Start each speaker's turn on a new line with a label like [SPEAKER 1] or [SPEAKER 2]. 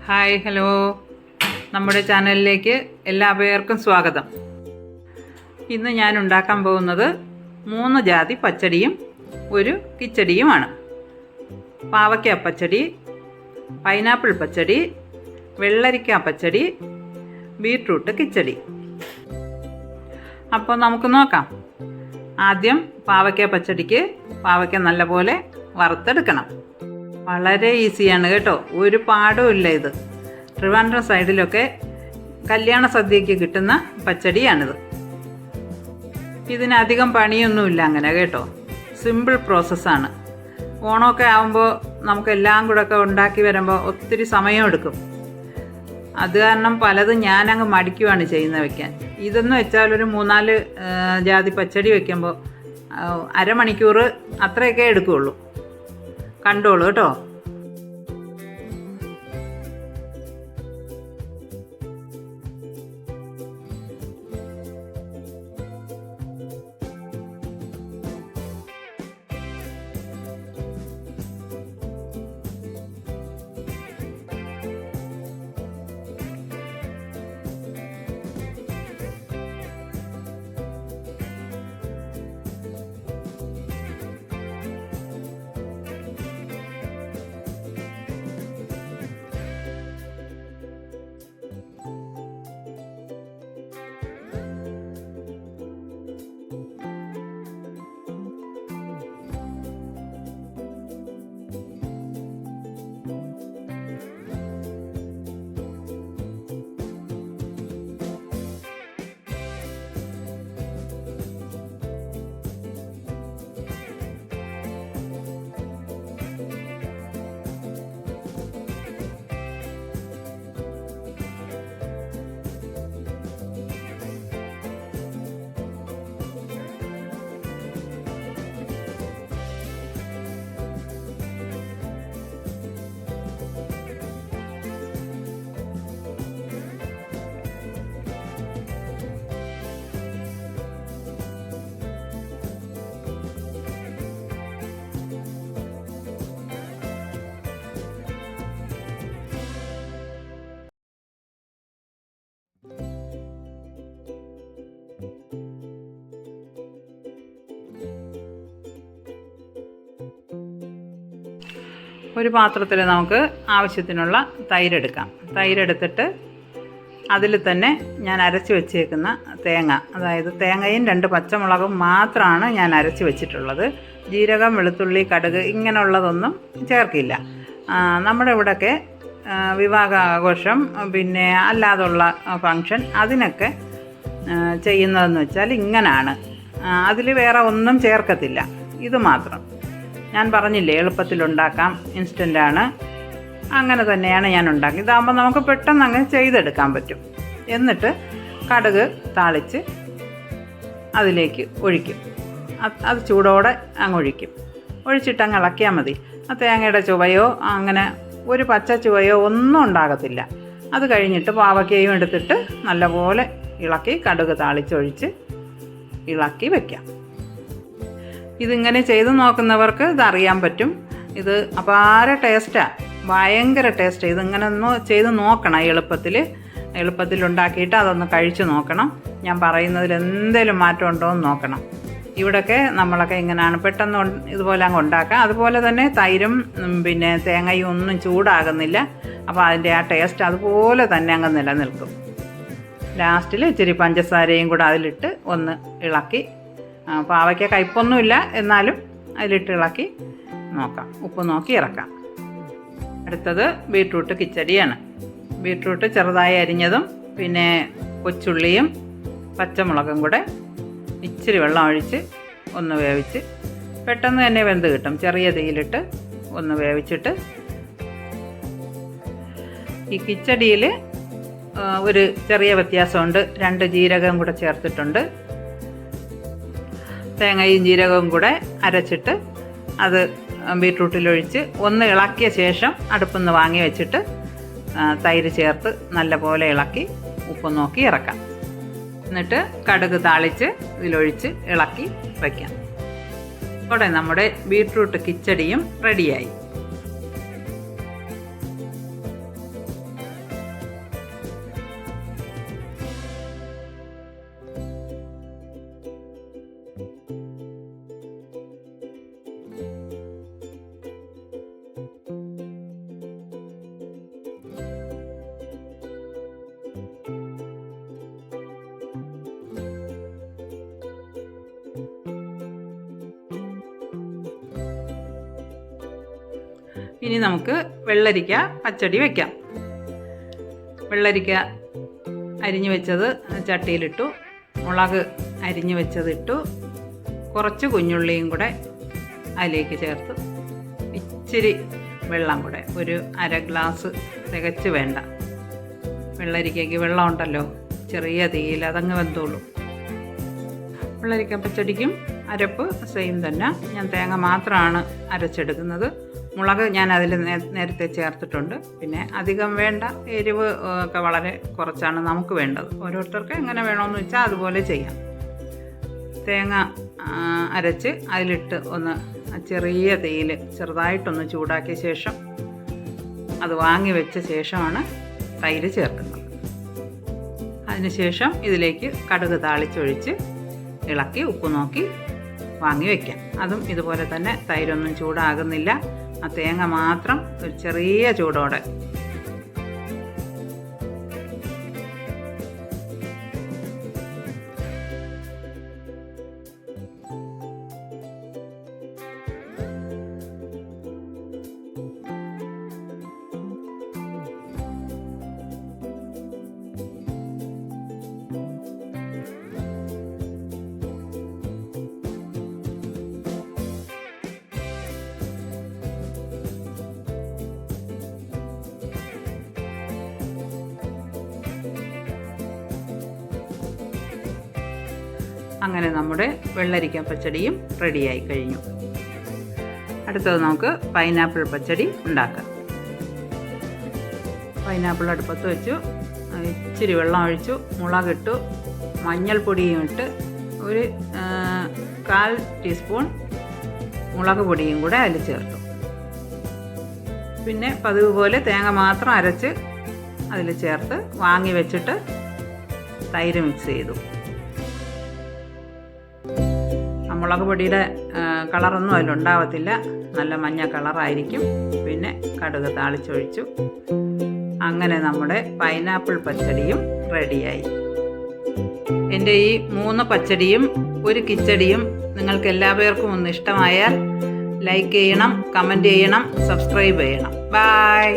[SPEAKER 1] Hi, hello. നമ്മുടെ ചാനലിലേക്ക് എല്ലാ പേർക്കും സ്വാഗതം. ഇന്ന് ഞാൻ ഉണ്ടാക്കാൻ പോകുന്നത് 3 ജാതി പച്ചടിയും ഒരു കിച്ചടിയുമാണ്. പാവയ്ക്ക പച്ചടി, പൈനാപ്പിൾ പച്ചടി, വെള്ളരിക്ക പച്ചടി, ബീട്രൂട്ട് കിച്ചടി. അപ്പോൾ നമുക്ക് നോക്കാം. ആദ്യം പാവയ്ക്ക പച്ചടിക്ക് പാവയ്ക്ക നല്ലപോലെ വറുത്തെടുക്കണം. വളരെ ഈസിയാണ് കേട്ടോ, ഒരു പാടും ഇല്ല. ഇത് ട്രിവാൻഡ്രം സൈഡിലൊക്കെ കല്യാണ സദ്യയ്ക്ക് കിട്ടുന്ന പച്ചടിയാണിത്. ഇതിനധികം പണിയൊന്നുമില്ല അങ്ങനെ കേട്ടോ, സിമ്പിൾ പ്രോസസ്സാണ്. ഓണമൊക്കെ ആകുമ്പോൾ നമുക്കെല്ലാം കൂടെ ഒക്കെ ഉണ്ടാക്കി വരുമ്പോൾ ഒത്തിരി സമയമെടുക്കും. അത് കാരണം പലതും ഞാനങ്ങ് മടിക്കുവാണ് ചെയ്യുന്നത് വയ്ക്കാൻ. ഇതെന്ന് വെച്ചാൽ ഒരു 3-4 ജാതി പച്ചടി വയ്ക്കുമ്പോൾ അരമണിക്കൂർ അത്രയൊക്കെ എടുക്കുകയുള്ളൂ. കണ്ടോളൂ കേട്ടോ. ഒരു പാത്രത്തിൽ നമുക്ക് ആവശ്യത്തിനുള്ള തൈരെടുക്കാം. തൈരെടുത്തിട്ട് അതിൽ തന്നെ ഞാൻ അരച്ച് വെച്ചേക്കുന്ന തേങ്ങ, അതായത് തേങ്ങയും 2 പച്ചമുളകും മാത്രമാണ് ഞാൻ അരച്ച് വെച്ചിട്ടുള്ളത്. ജീരകം, വെളുത്തുള്ളി, കടുക് ഇങ്ങനെയുള്ളതൊന്നും ചേർക്കില്ല. നമ്മുടെ ഇവിടെയൊക്കെ വിവാഹാഘോഷം പിന്നെ അല്ലാതുള്ള ഫങ്ഷൻ അതിനൊക്കെ ചെയ്യുന്നതെന്ന് വെച്ചാൽ ഇങ്ങനെയാണ്. അതിൽ വേറെ ഒന്നും ചേർക്കത്തില്ല, ഇത് മാത്രം. ഞാൻ പറഞ്ഞില്ലേ എളുപ്പത്തിലുണ്ടാക്കാം, ഇൻസ്റ്റൻ്റാണ്. അങ്ങനെ തന്നെയാണ് ഞാൻ ഉണ്ടാക്കി. ഇതാകുമ്പോൾ നമുക്ക് പെട്ടെന്ന് അങ്ങ് ചെയ്തെടുക്കാൻ പറ്റും. എന്നിട്ട് കടുക് താളിച്ച് അതിലേക്ക് ഒഴിക്കും. അത് ചൂടോടെ അങ്ങ് ഒഴിക്കും. ഒഴിച്ചിട്ട് അങ്ങ് ഇളക്കിയാൽ മതി. ആ തേങ്ങയുടെ ചുവയോ അങ്ങനെ ഒരു പച്ച ചുവയോ ഒന്നും ഉണ്ടാകത്തില്ല. അത് കഴിഞ്ഞിട്ട് പാവയ്ക്കയും എടുത്തിട്ട് നല്ലപോലെ ഇളക്കി കടുക് താളിച്ചൊഴിച്ച് ഇളക്കി വയ്ക്കാം. ഇതിങ്ങനെ ചെയ്ത് നോക്കുന്നവർക്ക് ഇതറിയാൻ പറ്റും. ഇത് അപാര ടേസ്റ്റാണ്, ഭയങ്കര ടേസ്റ്റ്. ഇതിങ്ങനെ ഒന്ന് ചെയ്ത് നോക്കണം. എളുപ്പത്തിൽ ഉണ്ടാക്കിയിട്ട് അതൊന്ന് കഴിച്ച് നോക്കണം. ഞാൻ പറയുന്നതിൽ എന്തെങ്കിലും മാറ്റം ഉണ്ടോ എന്ന് നോക്കണം. ഇവിടെയൊക്കെ നമ്മളൊക്കെ ഇങ്ങനെയാണ് പെട്ടെന്ന് ഇതുപോലെ അങ്ങ് ഉണ്ടാക്കാം. അതുപോലെ തന്നെ തൈരും പിന്നെ തേങ്ങയും ഒന്നും ചൂടാകുന്നില്ല. അപ്പോൾ അതിൻ്റെ ആ ടേസ്റ്റ് അതുപോലെ തന്നെ അങ്ങ് നിലനിൽക്കും. ലാസ്റ്റിൽ ഇച്ചിരി പഞ്ചസാരയും കൂടെ അതിലിട്ട് ഒന്ന് ഇളക്കി, പാവയ്ക്ക കയ്പൊന്നുമില്ല എന്നാലും അതിലിട്ട് ഇളക്കി നോക്കാം. ഉപ്പ് നോക്കി ഇറക്കാം. അടുത്തത് ബീട്രൂട്ട് കിച്ചടിയാണ്. ബീട്രൂട്ട് ചെറുതായി അരിഞ്ഞതും പിന്നെ കൊച്ചുള്ളിയും പച്ചമുളകും കൂടെ ഇച്ചിരി വെള്ളം ഒഴിച്ച് ഒന്ന് വേവിച്ച് പെട്ടെന്ന് തന്നെ വെന്ത് കിട്ടും. ചെറിയ തീയിലിട്ട് ഒന്ന് വേവിച്ചിട്ട് ഈ കിച്ചടിയിൽ ഒരു ചെറിയ വ്യത്യാസമുണ്ട്. 2 ജീരകം കൂടെ ചേർത്തിട്ടുണ്ട്. തേങ്ങയും ജീരകവും കൂടെ അരച്ചിട്ട് അത് ബീട്രൂട്ടിലൊഴിച്ച് ഒന്ന് ഇളക്കിയ ശേഷം അടുപ്പിൽ നിന്ന് വാങ്ങി വെച്ചിട്ട് തൈര് ചേർത്ത് നല്ലപോലെ ഇളക്കി ഉപ്പ് നോക്കി ഇറക്കാം. എന്നിട്ട് കടുക് താളിച്ച് ഇതിലൊഴിച്ച് ഇളക്കി വയ്ക്കാം. അതോടെ നമ്മുടെ ബീട്രൂട്ട് കിച്ചടിയും റെഡിയായി. ഇനി നമുക്ക് വെള്ളരിക്ക പച്ചടി വയ്ക്കാം. വെള്ളരിക്ക അരിഞ്ഞു വെച്ചത് ചട്ടിയിലിട്ടു, മുളക് അരിഞ്ഞു വെച്ചതിട്ടു, കുറച്ച് കുഞ്ഞുള്ളിയും കൂടെ അതിലേക്ക് ചേർത്ത്, ഇച്ചിരി വെള്ളം കൂടെ, ഒരു അര ഗ്ലാസ് തികച്ച് വേണ്ട. വെള്ളരിക്കയ്ക്ക് വെള്ളം ഉണ്ടല്ലോ, ചെറിയ തീയിൽ അതങ്ങ് വെന്തോളൂ. വെള്ളരിക്ക പച്ചടിക്കും അരപ്പ് സെയിം തന്നെ. ഞാൻ തേങ്ങ മാത്രമാണ് അരച്ചെടുക്കുന്നത്. മുളക് ഞാൻ അതിൽ നേരത്തെ ചേർത്തിട്ടുണ്ട്. പിന്നെ അധികം വേണ്ട, എരിവ് ഒക്കെ വളരെ കുറച്ചാണ് നമുക്ക് വേണ്ടത്. ഓരോരുത്തർക്ക് എങ്ങനെ വേണമെന്ന് വെച്ചാൽ അതുപോലെ ചെയ്യാം. തേങ്ങ അരച്ച് അതിലിട്ട് ഒന്ന് ചെറിയ തീയിൽ ചെറുതായിട്ടൊന്ന് ചൂടാക്കിയ ശേഷം അത് വാങ്ങി വെച്ച ശേഷമാണ് തൈര് ചേർക്കുന്നത്. അതിനുശേഷം ഇതിലേക്ക് കടുക് താളിച്ചൊഴിച്ച് ഇളക്കി ഉപ്പ് നോക്കി വാങ്ങി വയ്ക്കാം. അതും ഇതുപോലെ തന്നെ, തൈരൊന്നും ചൂടാകുന്നില്ല, ആ തേങ്ങ മാത്രം ഒരു ചെറിയ ചൂടോടെ. അങ്ങനെ നമ്മുടെ വെള്ളരിക്ക പച്ചടിയും റെഡിയായി കഴിഞ്ഞു. അടുത്തത് നമുക്ക് പൈനാപ്പിൾ പച്ചടി ഉണ്ടാക്കാം. പൈനാപ്പിൾ അടുപ്പത്ത് വെച്ചു, ഇച്ചിരി വെള്ളം ഒഴിച്ചു, മുളകിട്ടു, മഞ്ഞൾപ്പൊടിയും ഇട്ട്, ഒരു 1/4 ടീസ്പൂൺ മുളക് പൊടിയും കൂടെ അതിൽ ചേർത്തു. പിന്നെ പതിവ് പോലെ തേങ്ങ മാത്രം അരച്ച് അതിൽ ചേർത്ത് വാങ്ങി വെച്ചിട്ട് തൈര് മിക്സ് ചെയ്തു. മുളക് പൊടിയുടെ കളറൊന്നും അതിലുണ്ടാവത്തില്ല, നല്ല മഞ്ഞ കളറായിരിക്കും. പിന്നെ കടുക് താളിച്ചൊഴിച്ചു. അങ്ങനെ നമ്മുടെ പൈനാപ്പിൾ പച്ചടിയും റെഡിയായി. എൻ്റെ ഈ 3 പച്ചടിയും 1 കിച്ചടിയും നിങ്ങൾക്ക് എല്ലാവർക്കും ഒന്ന് ഇഷ്ടമായാൽ ലൈക്ക് ചെയ്യണം, കമൻറ്റ് ചെയ്യണം, സബ്സ്ക്രൈബ് ചെയ്യണം. ബൈ.